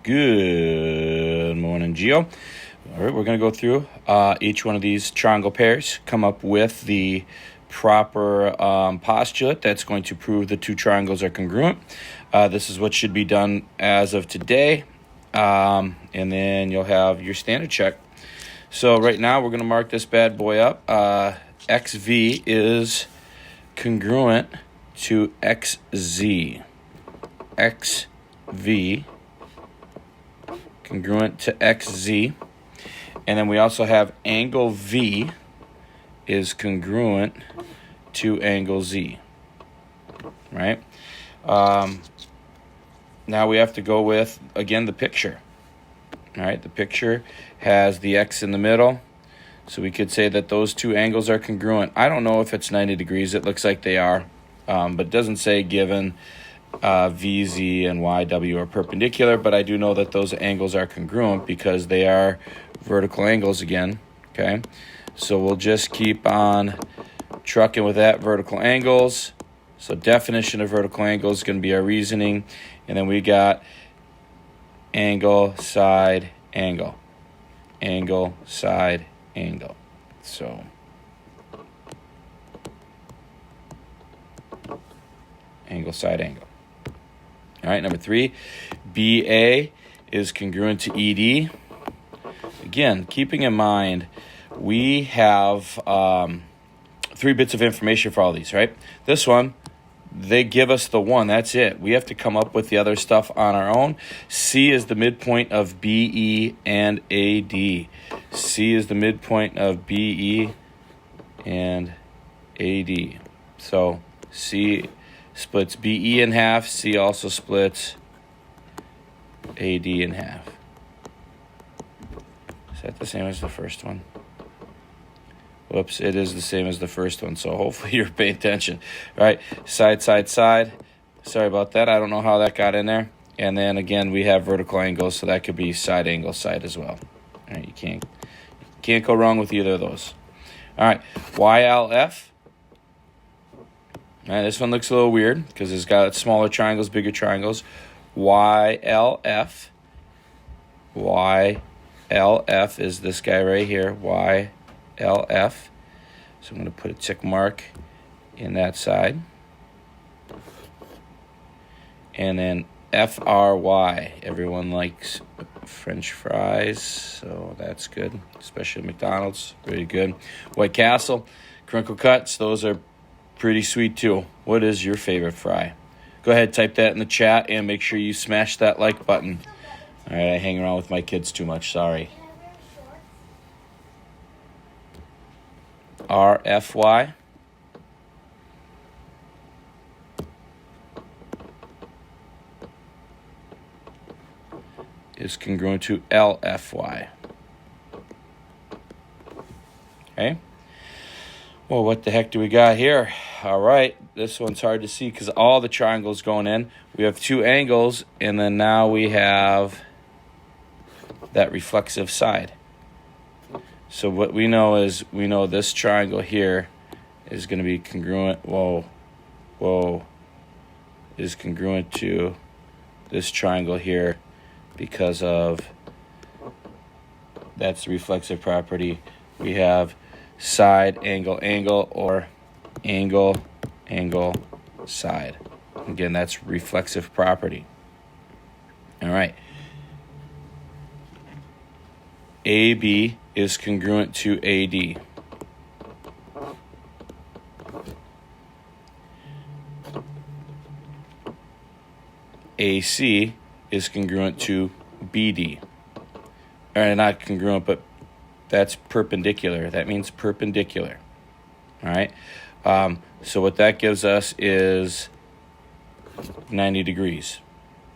Good morning, Geo. All right, we're going to go through each one of these triangle pairs, come up with the proper postulate that's going to prove the two triangles are congruent. This is what should be done as of today, and then you'll have your standard check. So right now we're going to mark this bad boy up. XV is congruent to XZ. XV congruent to XZ. And then we also have angle V is congruent to angle Z. Right? Now we have to go with, again, the picture. All right, the picture has the X in the middle. So we could say that those two angles are congruent. I don't know if it's 90 degrees. It looks like they are. But it doesn't say given VZ and YW are perpendicular. But I do know that those angles are congruent because they are vertical angles again. Okay, so we'll just keep on trucking with that, vertical angles. So definition of vertical angle is going to be our reasoning. And then we got angle, side, angle. Angle, side, angle. So angle, side, angle. All right, number 3, BA is congruent to ED. Again, keeping in mind, we have 3 bits of information for all these, right? This one, they give us the one. That's it. We have to come up with the other stuff on our own. C is the midpoint of BE and AD. C is the midpoint of BE and AD. So C splits BE in half. C also splits AD in half. Is that the same as the first one? Whoops, it is the same as the first one, so hopefully you're paying attention. All right, side, side, side. Sorry about that. I don't know how that got in there. And then, again, we have vertical angles, so that could be side angle, side as well. All right, you can't go wrong with either of those. All right, YLF. All right, this one looks a little weird because it's got smaller triangles, bigger triangles. YLF. YLF is this guy right here, YLF. So I'm going to put a tick mark in that side. And then FRY. Everyone likes French fries, so that's good, especially McDonald's. Pretty good. White Castle, crinkle cuts. Those are pretty sweet too. What is your favorite fry? Go ahead, type that in the chat, and make sure you smash that like button. All right, I hang around with my kids too much. Sorry. RFY. Is congruent to LFY. Okay. Well, what the heck do we got here? All right, this one's hard to see because all the triangles going in. We have 2 angles, and then now we have that reflexive side. So what we know is, we know this triangle here is going to be congruent, is congruent to this triangle here because of, that's the reflexive property. We have side, angle, angle, or angle, angle, side. Again, that's reflexive property. All right. AB is congruent to AD. AC is congruent to BD. Or not congruent, but that's perpendicular. That means perpendicular. All right. So what that gives us is 90 degrees.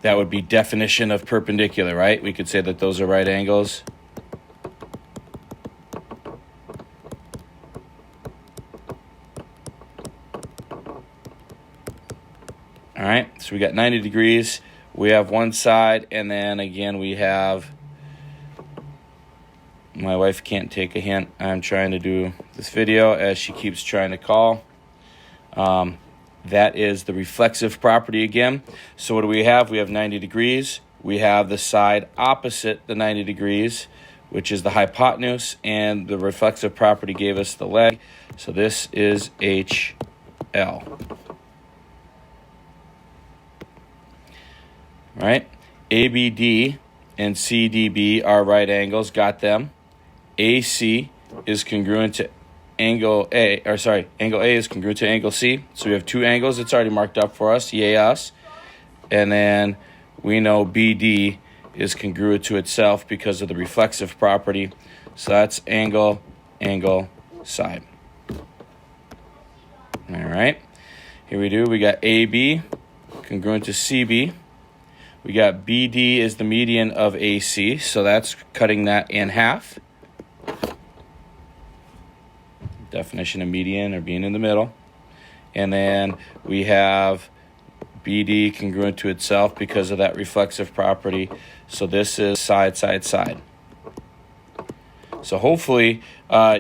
That would be definition of perpendicular, right? We could say that those are right angles. All right, so we got 90 degrees. We have one side, and then again we have, my wife can't take a hint. I'm trying to do this video as she keeps trying to call. That is the reflexive property again. So what do we have? We have 90 degrees. we have the side opposite the 90 degrees, which is the hypotenuse, and the reflexive property gave us the leg. So this is HL. All right, ABD and CDB are right angles, got them. AC is congruent to angle A, angle A is congruent to angle C. So we have two angles. It's already marked up for us, yay us. And then we know BD is congruent to itself because of the reflexive property. So that's angle, angle, side. All right, here we got AB congruent to CB. We got BD is the median of AC, so that's cutting that in half. Definition of median, or being in the middle. And then we have BD congruent to itself because of that reflexive property. So this is side, side, side. So hopefully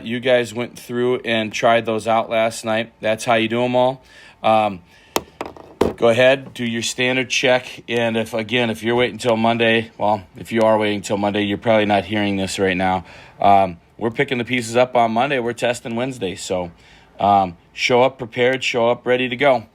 you guys went through and tried those out last night. That's how you do them all. Go ahead, do your standard check. And if you're waiting until Monday, well, if you are waiting until Monday, you're probably not hearing this right now. We're picking the pieces up on Monday. We're testing Wednesday. So show up prepared, show up ready to go.